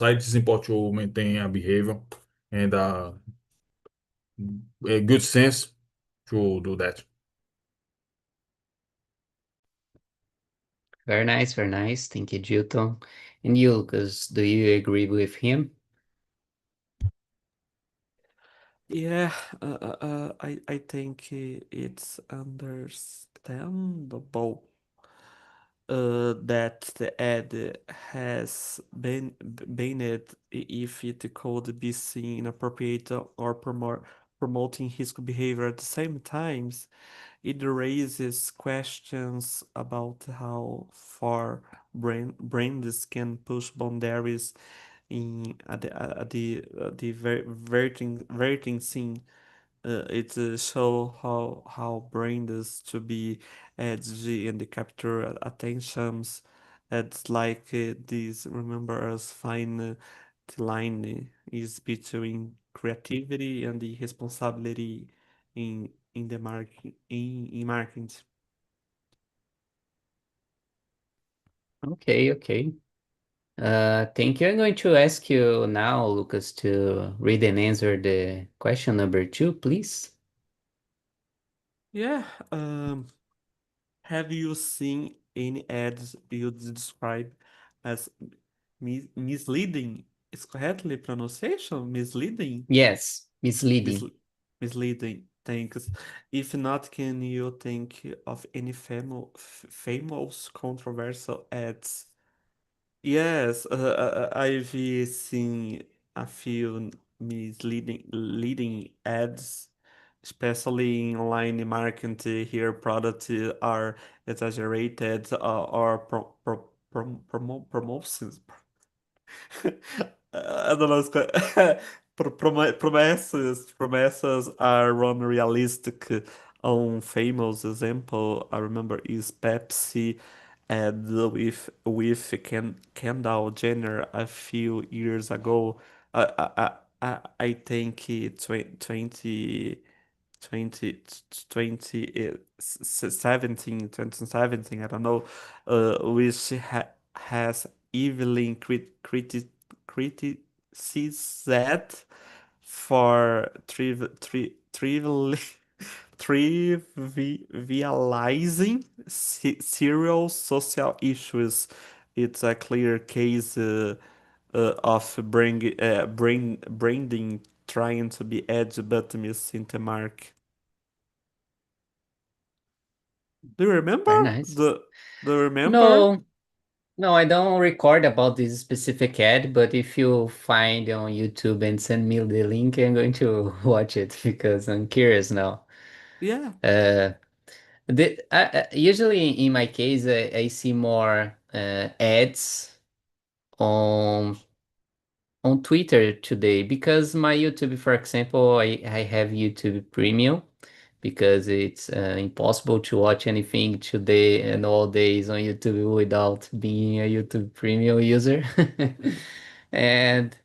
It is important to maintain a behavior and a good sense to do that. Very nice, very nice. Thank you, Jilton. And you, Lucas, do you agree with him? Yeah, I think it's understandable that the ad has been banned if it could be seen inappropriate or promoting risky behavior. At the same times, it raises questions about how far brands can push boundaries in at the verting scene. It show how brands to be edgy and they capture attentions. It's like this. Remember us fine. The line is between creativity and the responsibility in the market in marketing. Okay, okay. Thank you. I'm going to ask you now, Lucas, to read and answer the question number two, please. Yeah. Have you seen any ads you describe as misleading? Is correctly pronunciation? Misleading? Yes, misleading. Misle Misleading. Thanks. If not, can you think of any famous controversial ads? Yes, I've seen a few misleading leading ads, especially in online marketing. Here, products are exaggerated or promotions. I don't know. Promessas are unrealistic. On famous example, I remember is Pepsi and with Kendall Jenner a few years ago. I think 2017, I don't know, which has evilly criticized for trivializing serious social issues. It's a clear case of branding trying to be edgy but missing the mark. Do you remember? Very nice. Do you remember? No, no, I don't record about this specific ad, but if you find on YouTube and send me the link, I'm going to watch it because I'm curious now. Yeah. Uh, Usually in my case, I see more ads on Twitter today because my YouTube, for example, I have YouTube Premium because it's impossible to watch anything today and all days on YouTube without being a YouTube Premium user. And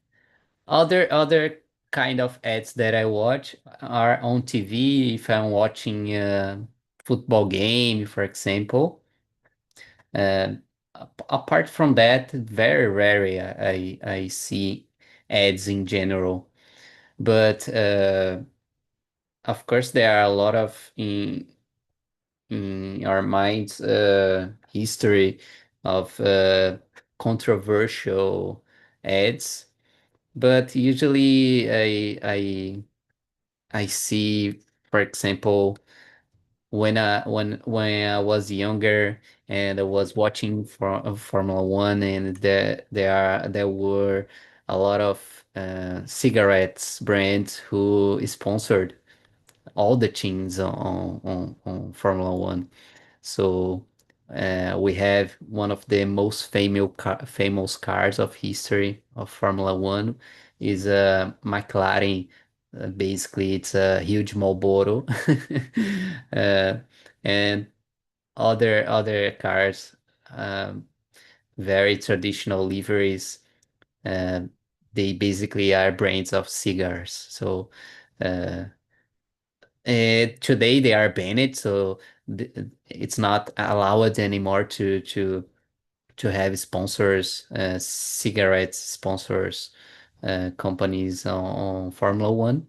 other kind of ads that I watch are on TV if I'm watching a football game, for example. Uh, Apart from that, very rarely I see ads in general. But of course, there are a lot of in our minds history of controversial ads. But usually, I see, for example, when I was younger and I was watching for Formula One, and there were a lot of cigarettes brands who sponsored all the teams on Formula One. So we have one of the most famous cars of history of Formula One is a McLaren. Basically, it's a huge Marlboro, uh, and other cars, um, very traditional liveries. Uh, they basically are brands of cigars. So uh, today they are banned, so it's not allowed anymore to to have sponsors, cigarette sponsors, companies on Formula One.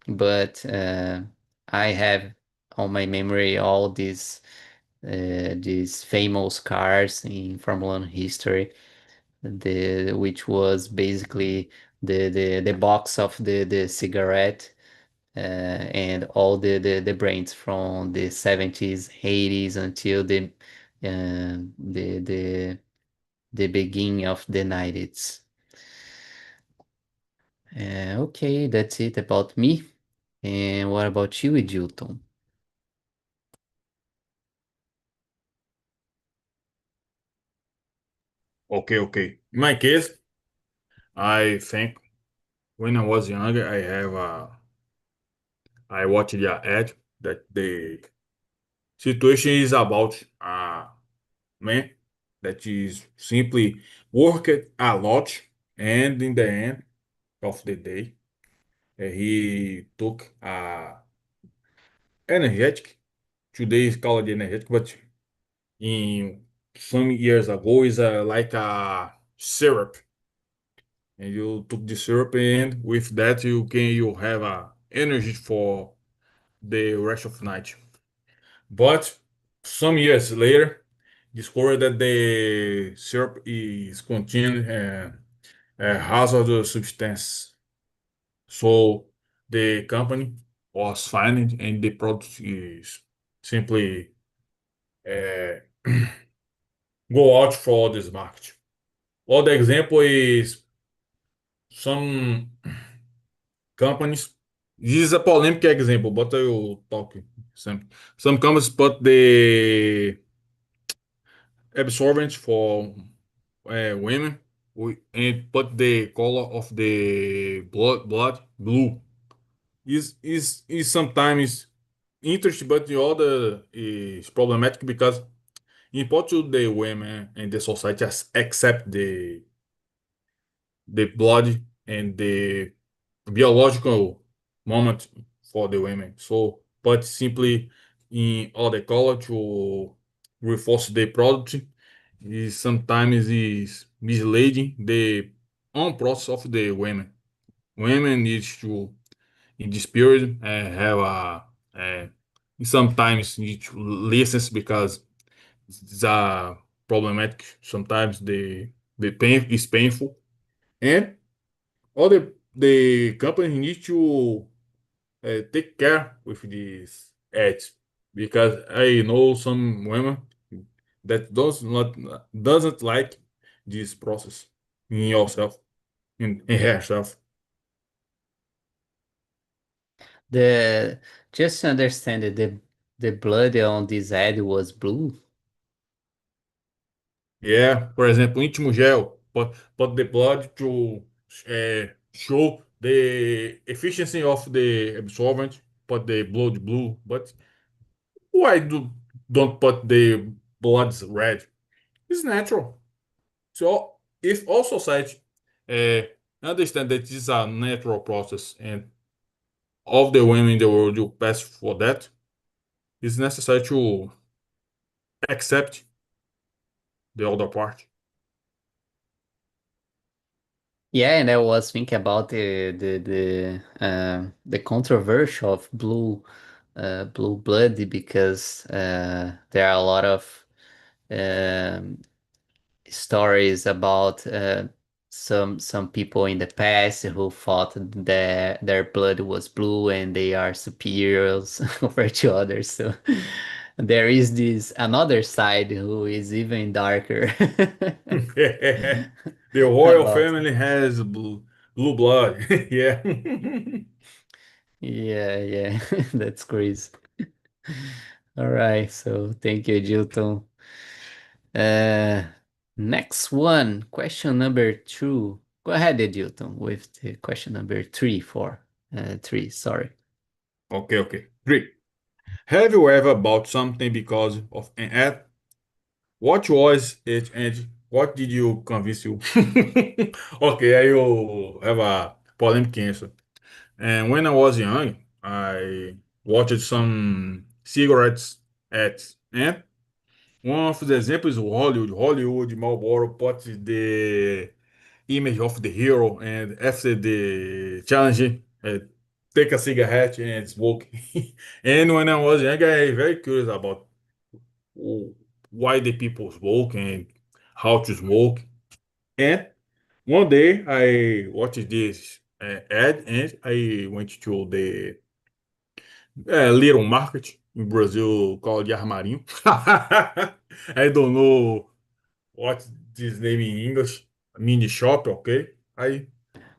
But I have on my memory all these famous cars in Formula One history, the which was basically the box of the cigarette, and all the brands from the 70s, 80s until the beginning of the 90s. Okay, that's it about me. And what about you, Edilton? Okay, okay. In my case, I think when I was younger, I watched the ad that the situation is about a man that is simply worked a lot, and in the end of the day, he took energetic. Today is called energetic, but in some years ago is like a syrup, and you took the syrup, and with that you have a energy for the rest of night. But some years later, discovered that the syrup is contained a hazardous substance. So the company was fined, and the product is simply uh, go out for this market. Other example is some companies. This is a polemic example, but I will talk some companies put the absorbent for women and put the color of the blood blue. Is sometimes interesting, but the other is problematic because in Portugal the women and the society accept the blood and the biological moment for the women. So, but simply in other color to reinforce the product is sometimes is misleading the own process of the women. Women need to in this period have sometimes need to listen because it's problematic. Sometimes the pain is painful, and other the company need to take care with these ads because I know some women that doesn't like this process in yourself in herself. The just to understand it, the blood on this ad was blue. Yeah, for example, íntimo gel, put the blood to show the efficiency of the absorbent, put the blood blue, but why don't put the blood red? It's natural. So if all society uh, understand that this is a natural process and all the women in the world will pass for that, it's necessary to accept the other part. Yeah, and I was thinking about the controversy of blue blood because there are a lot of um, stories about some people in the past who thought that their blood was blue and they are superiors over to others. So there is this another side who is even darker The royal about. family has blue blood. Yeah. Yeah, yeah, that's crazy. All right, so thank you, Jilton. Uh, Next one, question number two. Go ahead, Edilton, with the question number three, sorry. Okay, okay. Three. Have you ever bought something because of an ad? What was it and what did you convince you? Okay, I will have a polemic answer. And when I was young, I watched some cigarettes ads. And One of the examples is Hollywood. Hollywood, Marlboro put the image of the hero, and after the challenge, take a cigarette and smoke. And when I was young, I was very curious about oh, why the people smoke and how to smoke. And one day I watched this ad and I went to the little market in Brazil called Armarinho. I don't know what this name in English, mini shop, okay?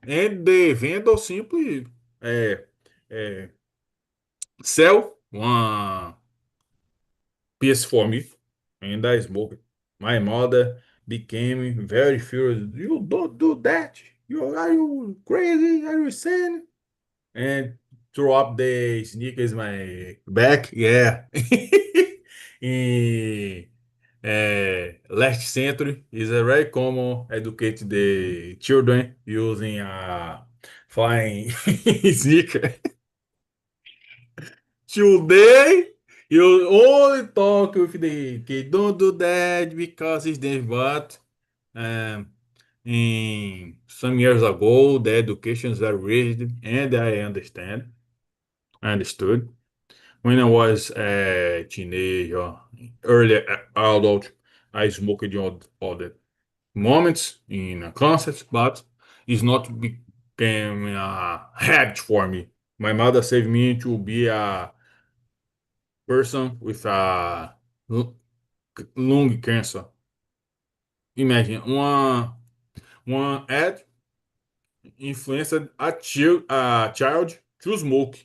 And the vendor simply uh, uh, sell one piece for me, and I smoked. My mother became very furious. You don't do that. Are you crazy? Are you insane? And throw up the sneakers my back. Yeah. In last century is a very common educate the children using a flying sneaker. Today, you only talk with the kid. Don't do that because it's dangerous. But um, in some years ago, the education is very rigid, and I understand. I understood. When I was a teenager, early adult, I smoked in all the moments in a concert, but it's not became a habit for me. My mother saved me to be a person with a lung cancer. Imagine one ad influenced a child to smoke.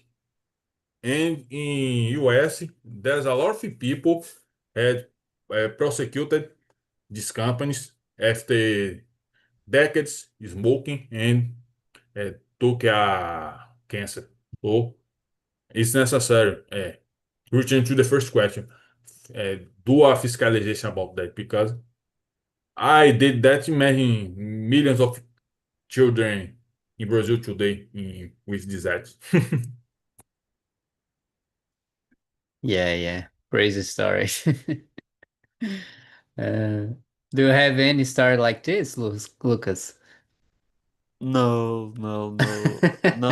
And in US, there's a lot of people had prosecuted these companies after decades smoking and took a cancer. So it's necessary. Return to the first question. Do a fiscalization about that because I did that. Imagine millions of children in Brazil today with this act. Yeah, yeah. Crazy story. Uh, do you have any story like this, Lucas? No, no, no, no.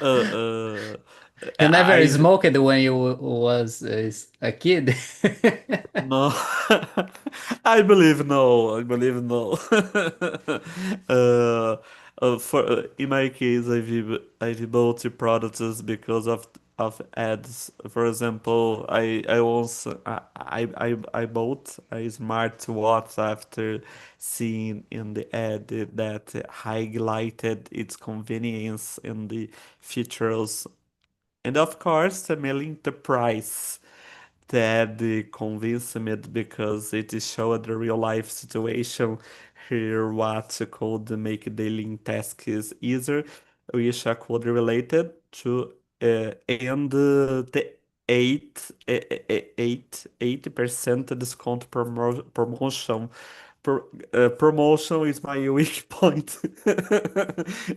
uh, You never I smoked when you was a kid? no. I believe no. I believe no. For in my case, I've bought products because of ads. For example, I once I bought a smartwatch after seeing in the ad that highlighted its convenience and the features, and of course, mainly the price that convinced me because it showed the real life situation here what could make daily tasks easier, which are could related to and the 80% discount promotion. Promotion is my weak point.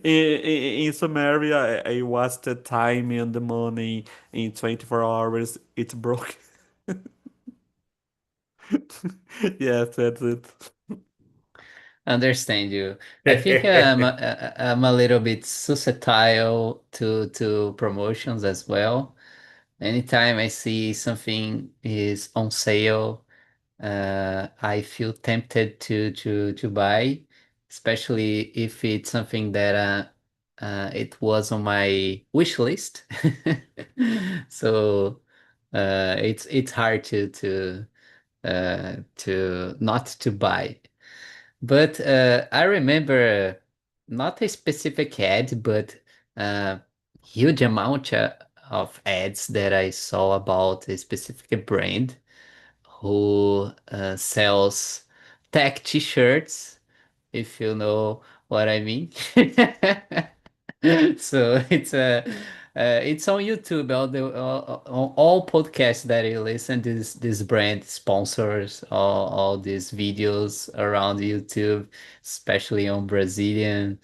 In summary, I wasted time and the money in 24 hours. It broke. Yes, that's it. Understand you. I think I'm a little bit susceptible to promotions as well. Anytime I see something is on sale, I feel tempted to buy, especially if it's something that it was on my wish list. So it's hard to not to buy. But I remember not a specific ad, but uh, huge amount of ads that I saw about a specific brand who sells tech t-shirts, if you know what I mean. So it's on YouTube. On all podcasts that you listen, this brand sponsors all these videos around YouTube, especially on Brazilian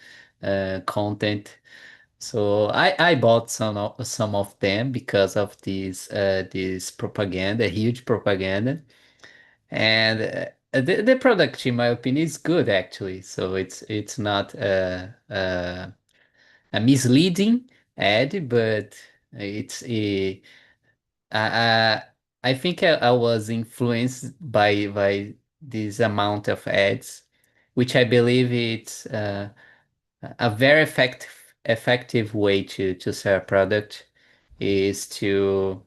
content. So I bought some of them because of this propaganda, huge propaganda, and the product, in my opinion, is good actually. So it's not a misleading ad, but it's a I I think I was influenced by this amount of ads, which I believe it's a very effective way to sell a product is to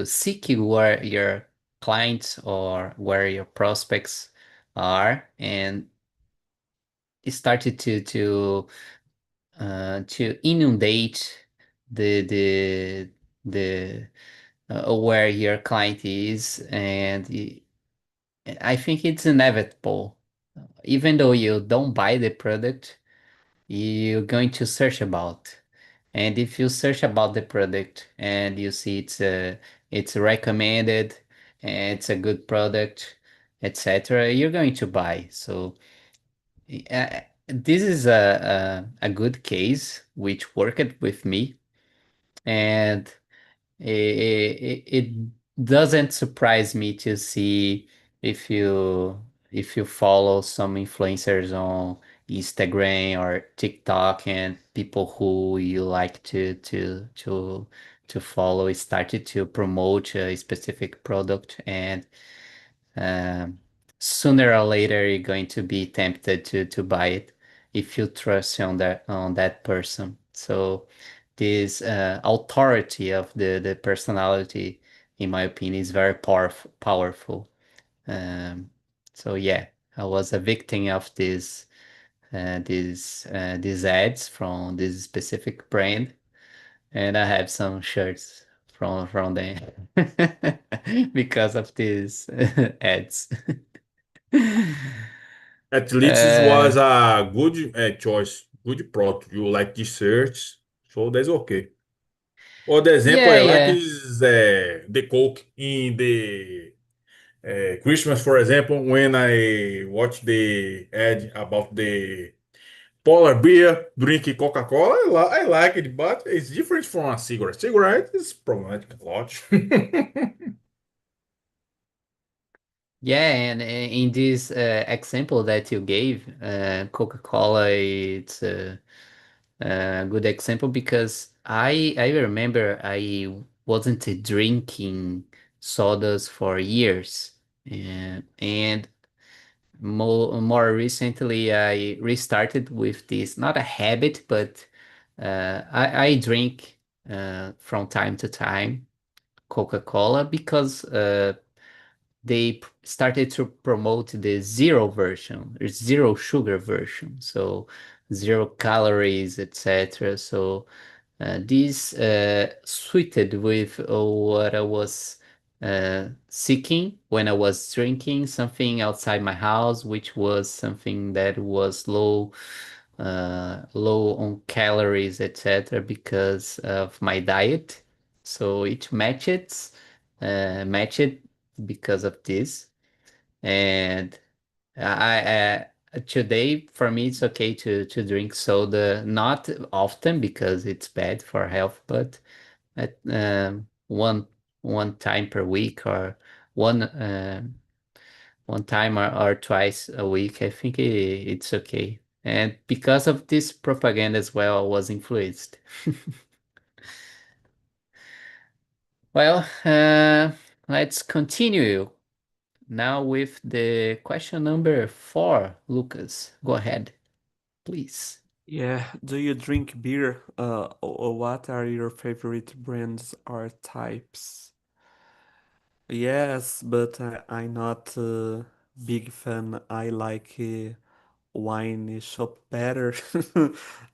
seek where your clients or where your prospects are and started to inundate the the where your client is, and I think it's inevitable. Even though you don't buy the product, you're going to search about. And if you search about the product and you see it's recommended and it's a good product, etc., you're going to buy. So this is a good case which worked with me, and it doesn't surprise me to see if you follow some influencers on Instagram or TikTok and people who you like to follow started to promote a specific product, and um, sooner or later you're going to be tempted to buy it if you trust on that person. So this authority of the personality, in my opinion, is very powerful. Um, so yeah, I was a victim of these ads from this specific brand, and I have some shirts from them because of these ads. At least it Uh, was a good choice, good product. You like t-shirts, so that's okay. Other example yeah, I like yeah. is the Coke in the Christmas, for example, when I watch the ad about the polar bear drinking Coca-Cola, I like it, but it's different from a cigarette. Cigarette is problematic a lot. Yeah, and in this example that you gave, Coca-Cola, it's a good example because I remember I wasn't drinking sodas for years, and more recently I restarted with this, not a habit, but I drink from time to time Coca-Cola because they started to promote the zero version, or zero sugar version, so zero calories, etc. So this suited with what I was seeking when I was drinking something outside my house, which was something that was low on calories, etc., because of my diet. So it matched because of this. And today for me it's okay to drink soda, not often because it's bad for health, but at one time per week, or one one time or twice a week. I think it's okay. And because of this propaganda as well, I was influenced. Well, let's continue now with the question number 4. Lucas, go ahead, please. Yeah, do you drink beer? Or what are your favorite brands or types? Yes, but I'm not a big fan. I like wine shop better.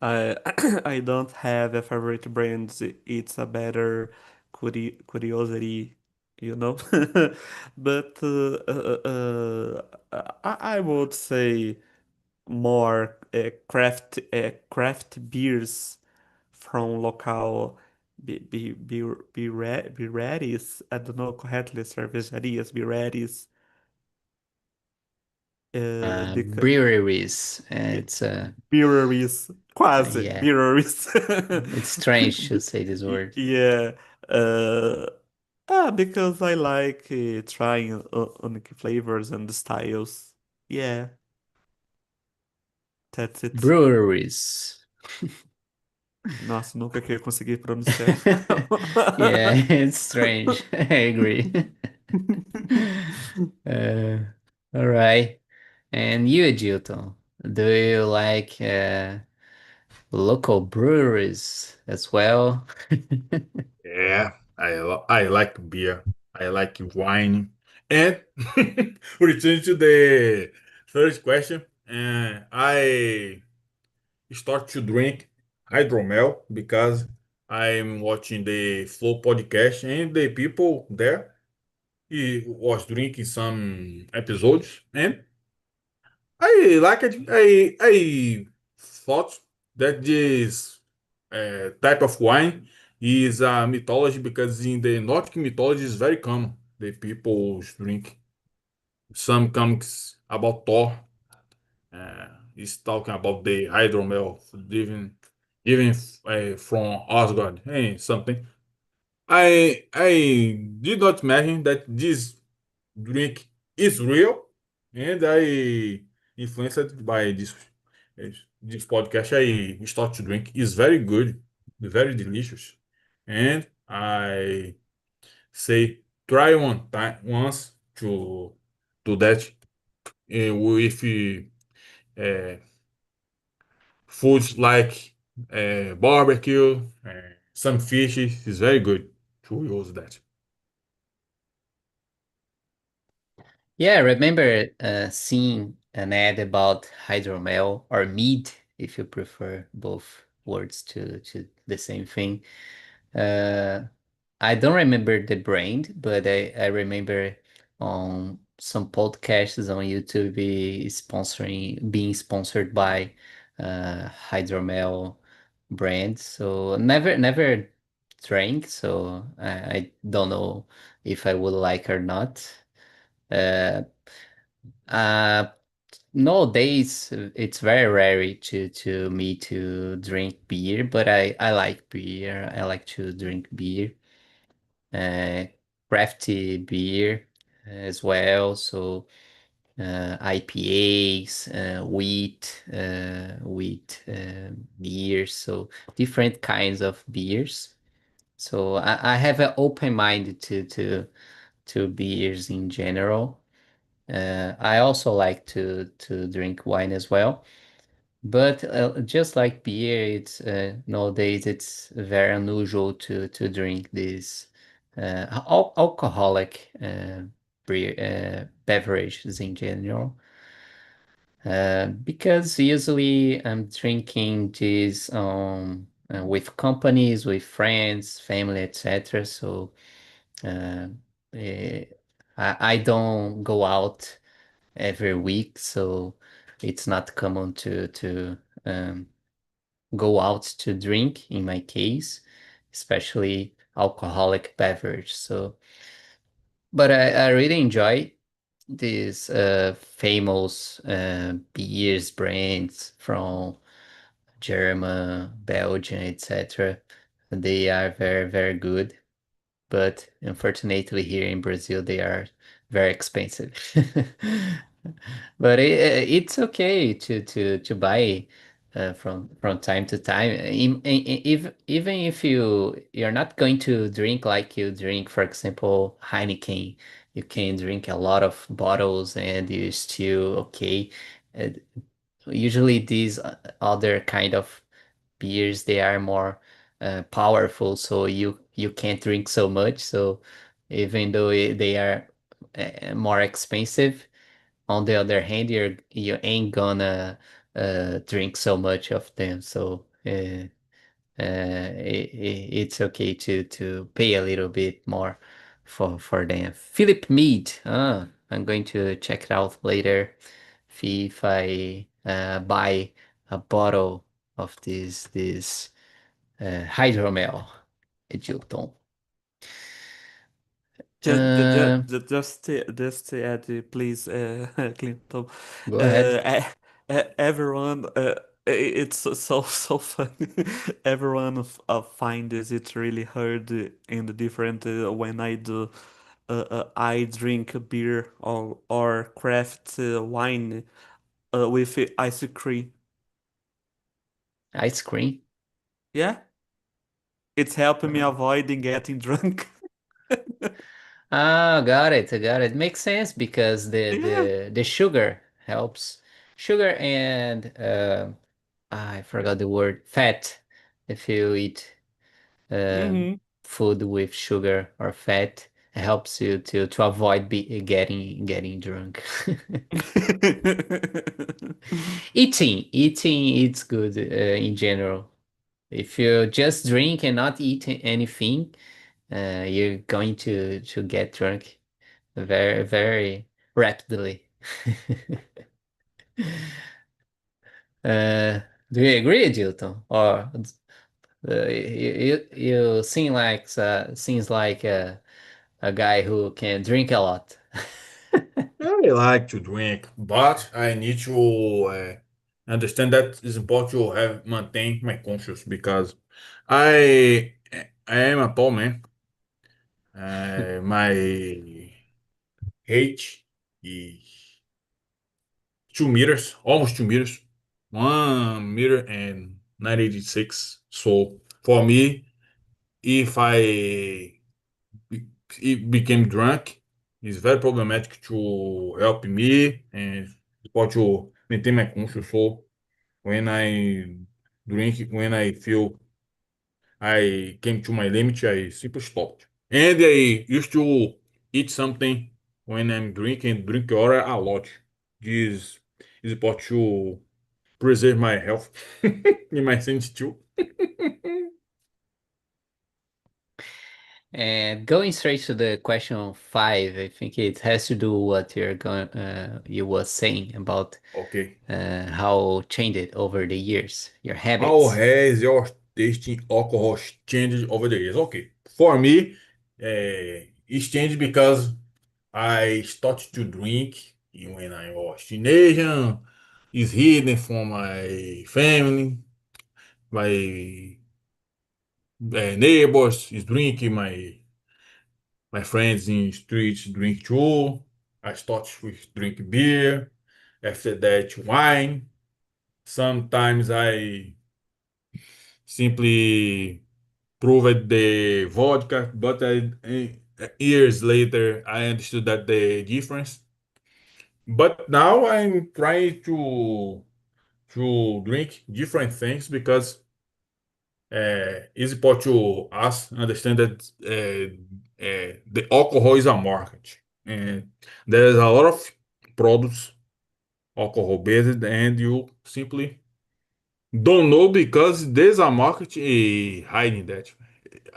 I I don't have a favorite brand. It's a better curiosity, you know. But I would say more craft beers from local breweries. I don't know correctly, cervejarias, breweries. Because Breweries. yeah, It's breweries. Quase, Yeah, mirrors. it's strange to say this word. Yeah. Uh, because I like trying unique flavors and styles. Yeah, that's it. Breweries. Nossa, nunca que eu consegui pronunciar. Yeah, it's strange. I agree. Uh, all right. And you, Gilton, do you like local breweries as well? Yeah, I like beer. I like wine. And return to the first question. I start to drink hydromel because I'm watching the Flow podcast and the people there he was drinking some episodes and I like it. I thought that this type of wine is a mythology because in the Nordic mythology is very common. The people drink some comics about Thor. Is talking about the hydromel, even from Asgard and something. I did not imagine that this drink is real, and I influenced by this podcast. I start to drink. It's very good, very delicious, and I say try one time once to do that with uh, foods like barbecue, some fish. It's very good to use that. Yeah, I remember seeing an ad about hydromel or mead, if you prefer both words to the same thing. Uh, I don't remember the brand, but I remember on some podcasts on YouTube being sponsored by Hydromel brand. So never drank, so I don't know if I would like or not. Uh, uh, Nowadays it's very rare to me to drink beer, but I like beer. I like to drink beer, uh, crafty beer as well. So IPAs, wheat beers, so different kinds of beers. So I have an open mind to beers in general. I also like to drink wine as well. But just like beer, it's nowadays it's very unusual to drink these alcoholic beverages in general. Because usually I'm drinking these with companies, with friends, family, etc. So uh, eh, I don't go out every week, so it's not common to um, go out to drink in my case, especially alcoholic beverage. So, but I really enjoy these famous beers brands from Germany, Belgium, etc. They are very good, but unfortunately here in Brazil they are very expensive. But it's okay to buy from time to time. If even if you're not going to drink like you drink, for example, Heineken, you can drink a lot of bottles and you still okay. Uh, Usually these other kind of beers they are more powerful, so you can't drink so much. So even though they are more expensive, on the other hand, you ain't gonna drink so much of them. So it's okay to pay a little bit more for them. Philip Mead. I'm going to check it out later. See if I buy a bottle of this hydromel, Edilton. Uh, Just to add, please, Clinton. Go ahead. Everyone. It's so funny. Everyone finds it really hard and different when I do. I drink beer or craft wine with ice cream. Ice cream. Yeah, it's helping me avoiding getting drunk. Ah, got it. I got it. Makes sense because Yeah. the sugar helps. Sugar and I forgot the word. Fat. If you eat Hmm. food with sugar or fat, it helps you to avoid getting drunk. Eating, it's good in general. If you just drink and not eat anything, you're going to get drunk very rapidly. Uh, do you agree, Jilton? Or you seems like a guy who can drink a lot. I like to drink, but I need to understand that it's important to have maintain my conscience because I am a tall man. My height is 2 meters, almost 2 meters, 1 meter and 96. So for me, if be- it became drunk, it's very problematic to help me and support to maintain my conscious. So when I drink, when I feel I came to my limit, I simply stopped. And I used to eat something when I'm drinking, drink water a lot. This is important to preserve my health in my sense too. And going straight to the question five, I think it has to do what you were saying about Okay. how changed over the years, your How habits. has your tasting alcohol changed over the years? Okay. For me, it's changed because I started to drink when I was teenager. It's hidden from my family, my neighbors is drinking, my friends in streets drink too. I started with drink beer. After that, wine. Sometimes I simply proved the vodka, but years later I understood that the difference. But now I'm trying to drink different things because it's important to us understand that the alcohol is a market, and there's a lot of products alcohol based, and you simply don't know because there's a market hiding that.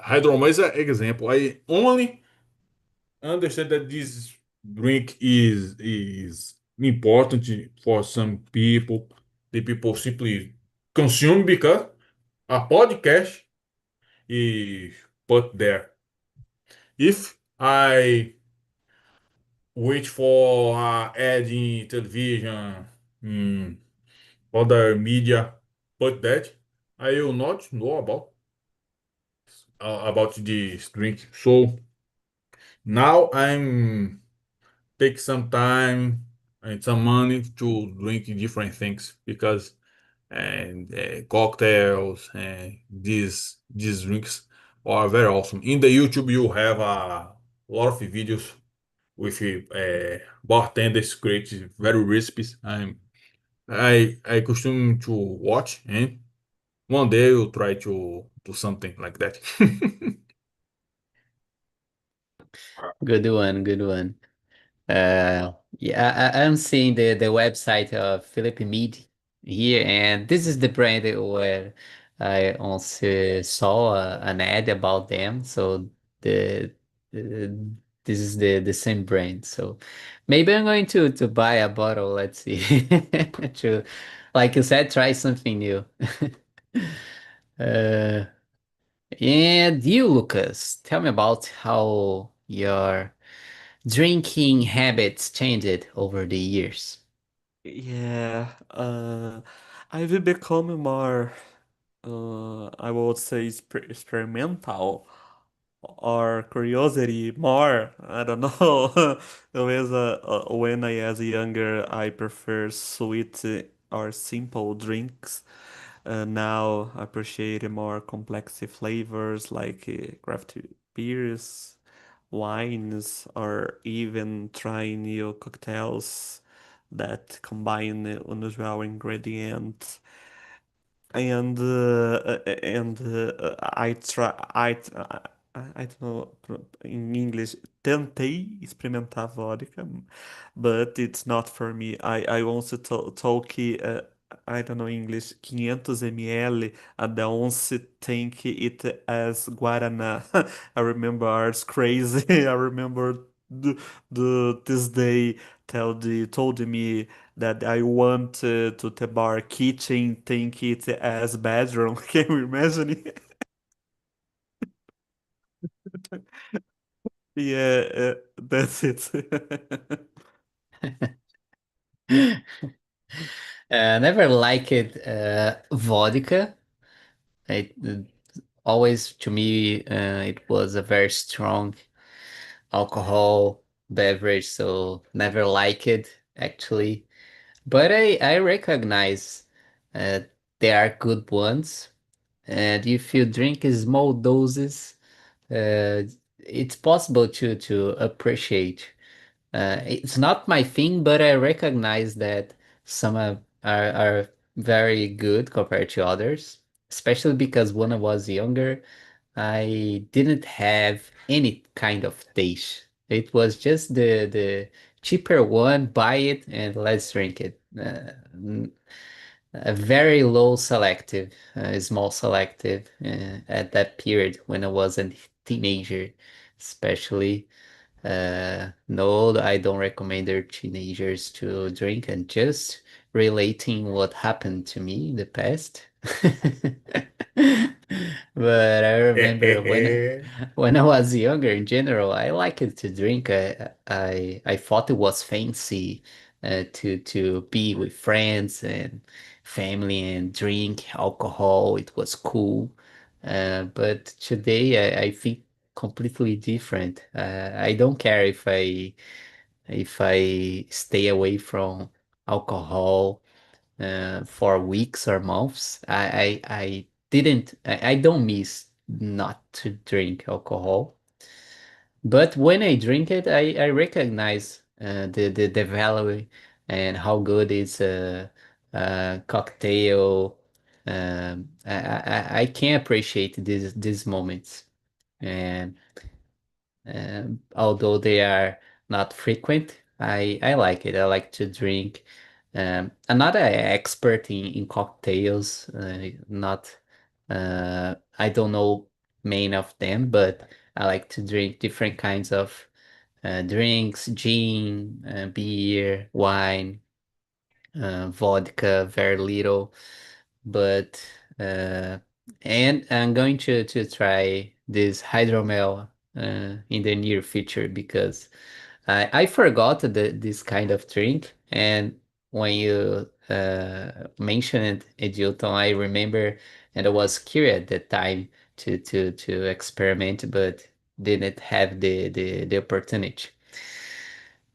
Hydromel is an example. I only understand that this drink is important for some people. The people simply consume because a podcast is put there. If I wait for ad in television, mm, other media, put that, I will not know about this drink. So now I'm take some time and some money to drink different things because and cocktails and these drinks are very awesome. In the YouTube, you have a lot of videos with bartenders create very recipes. I custom to watch, and one day I'll try to do something like that. Good one, good one. Yeah, I'm seeing the website of Philip Mead here, and this is the brand where I also saw an ad about them. So the, the this is the same brand. So maybe I'm going to buy a bottle. Let's see. To, like you said, try something new. Uh, and you, Lucas, tell me about how your drinking habits changed over the years. Yeah. I've become more, I would say, experimental or curiosity more. I don't know. When I was younger, I prefer sweet or simple drinks. Now I appreciate more complex flavors like craft beers, wines, or even trying new cocktails that combine unusual ingredients. I try I don't know in English tentei experimentar vodka, but it's not for me. I once talk I don't know English 500 ml and I once think it as guaraná. I remember it's crazy. I remember this day told me that I want to the bar kitchen think it as bedroom. Can you imagine it? Yeah, that's it. Never liked vodka. It always to me it was a very strong alcohol beverage, so never liked it actually. But I recognize uh, there are good ones, and if you drink in small doses, uh, it's possible to appreciate. It's not my thing, but I recognize that some are very good compared to others, especially because when I was younger, I didn't have any kind of taste. It was just the cheaper one, buy it and let's drink it. A very low selective, small selective at that period when I was a teenager, especially. No, I don't recommend their teenagers to drink and just relating what happened to me in the past. But I remember when I was younger in general, I liked to drink. I thought it was fancy to be with friends and family and drink alcohol. It was cool. But today I think completely different. I don't care if I stay away from alcohol for weeks or months. I didn't I don't miss not to drink alcohol. But when I drink it, I recognize the value and how good is a cocktail. I can appreciate these moments. And although they are not frequent, I like it. I like to drink. I'm not an expert in cocktails. Not I don't know many of them, but I like to drink different kinds of drinks, gin, beer, wine, vodka, very little. But uh, and I'm going to try this hydromel in the near future because I forgot this kind of drink, and when you mentioned it, Edilton, I remember, and I was curious at the time to experiment, but didn't have the opportunity.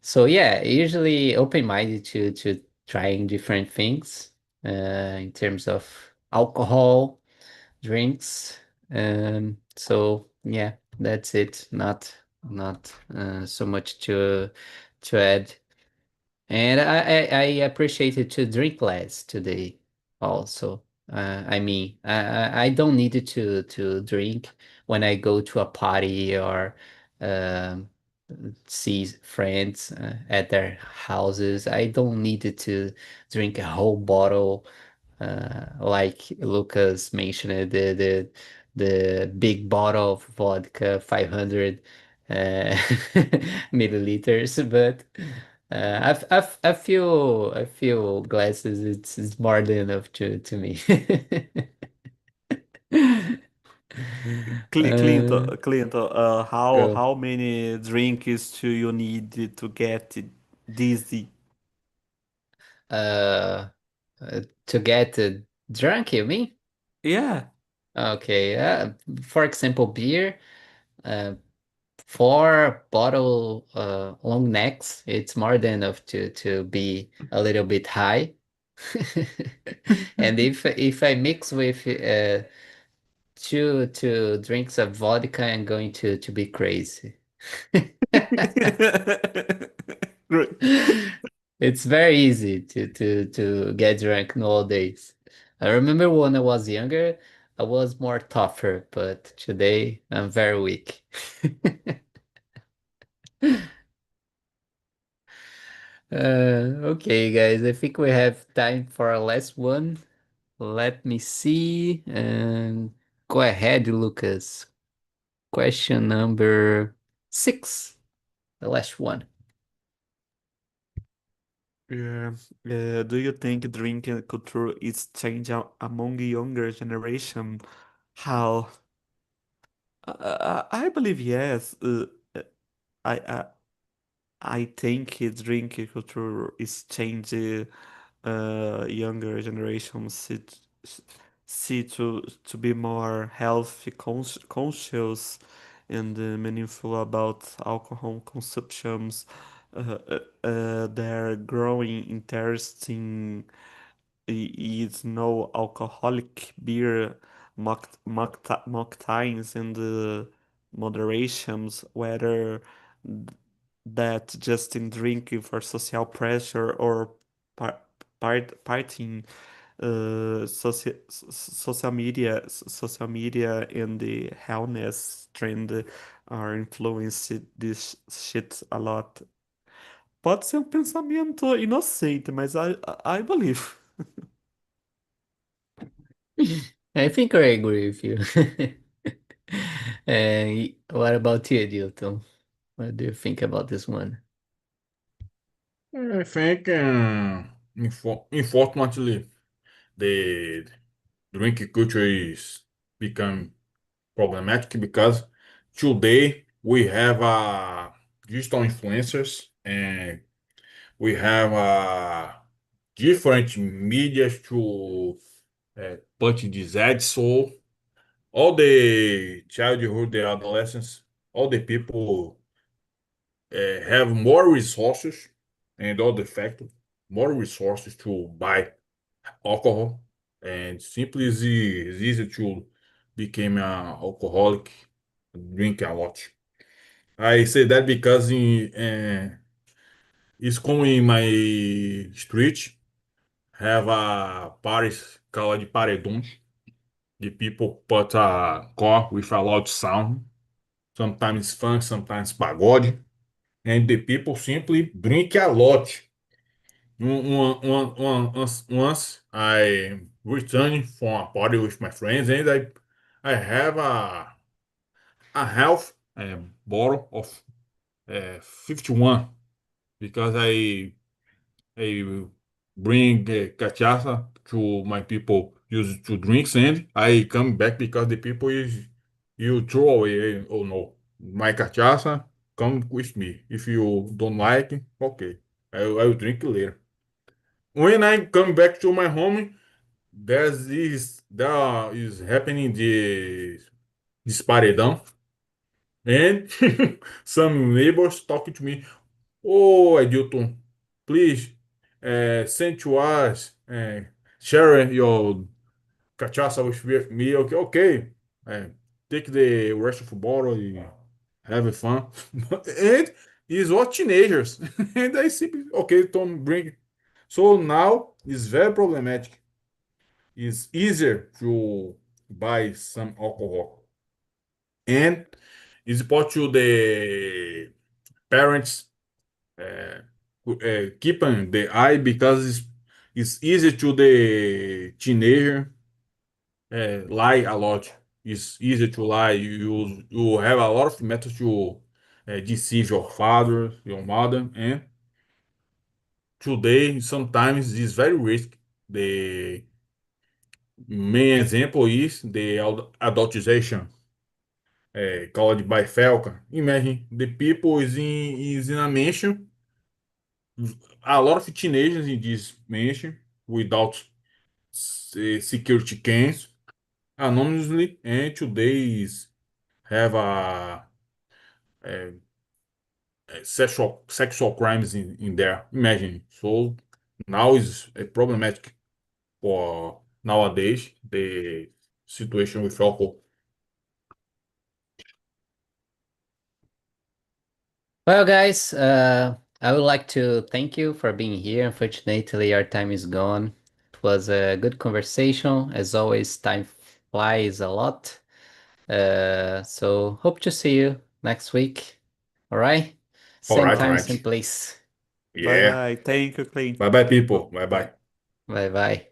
So yeah, usually open-minded to trying different things in terms of alcohol, drinks. So yeah, that's it. Not so much to add. And I appreciated to drink less today also. I mean, I don't need to drink when I go to a party or um, see friends at their houses. I don't need to drink a whole bottle like Lucas mentioned, the big bottle of vodka, 500 uh, milliliters, but a few glasses, it's more than enough to me. Uh, Clinton, so, how many drinks do you need to get dizzy? uh, To get drunk, you mean? Yeah. Okay. For example, beer. Uh, 4 bottle long necks. It's more than enough to be a little bit high. And if I mix with two drinks of vodka, I'm going to be crazy. Great. It's very easy to get drunk nowadays. I remember when I was younger, I was more tougher, but today I'm very weak. Okay, guys, I think we have time for our last one. Let me see. And go ahead, Lucas. Question number 6, the last one. Yeah. Do you think drinking culture is changing among younger generation? How? I believe yes. I I I think drinking culture is changing. Younger generations see to be more healthy, conscious, and meaningful about alcohol consumptions. Their growing interest in is no alcoholic beer, mocktails, and moderations, whether that just in drinking for social pressure or par partying. Social media and the wellness trend are influencing this shit a lot. Pode ser um pensamento inocente, mas I believe. I think I agree with you. What about you, Dilton? What do you think about this one? I think, unfortunately, the drinking culture is become problematic because today we have digital influencers and we have different medias to put these ads. So all the childhood, the adolescents, all the people have more resources and all the fact more resources to buy alcohol, and simply it's easy to become an alcoholic, drink a lot. I say that because it's common in my street have a parties called paredões. The people put a car with a loud sound, sometimes funk, sometimes pagode, and the people simply drink a lot. Once I returned from a party with my friends, and I have a half bottle of 51 because I bring cachaça to my people use to drinks, and I come back because the people is you throw away. Oh no, my cachaça come with me. If you don't like, okay, I will drink later. When I come back to my home, there is happening this paredão, and some neighbors talking to me. Oh, Edilton, please send to us, share your cachaça with me. Okay, okay. Uh, take the rest of the bottle and have fun. And it's all teenagers. And I simply, okay, Tom, bring. So now it's very problematic. It's easier to buy some alcohol. And it's important to the parents keeping the eye because it's easy to the teenager lie a lot. It's easy to lie. You have a lot of methods to deceive your father, your mother, and today sometimes it's very risky. The main example is the adultization called by Falcon. Imagine the people is in a mansion, a lot of teenagers in this mansion without security cams anonymously, and today's have a sexual crimes in there. Imagine. So now is a problematic for nowadays the situation with alcohol. Well, guys, I would like to thank you for being here. Unfortunately, our time is gone. It was a good conversation. As always, time flies a lot. So hope to see you next week. All right? All Same right, all time, same right. place. Bye Yeah. bye. Thank you, Clint. Bye bye, people. Bye Bye. bye. Bye bye.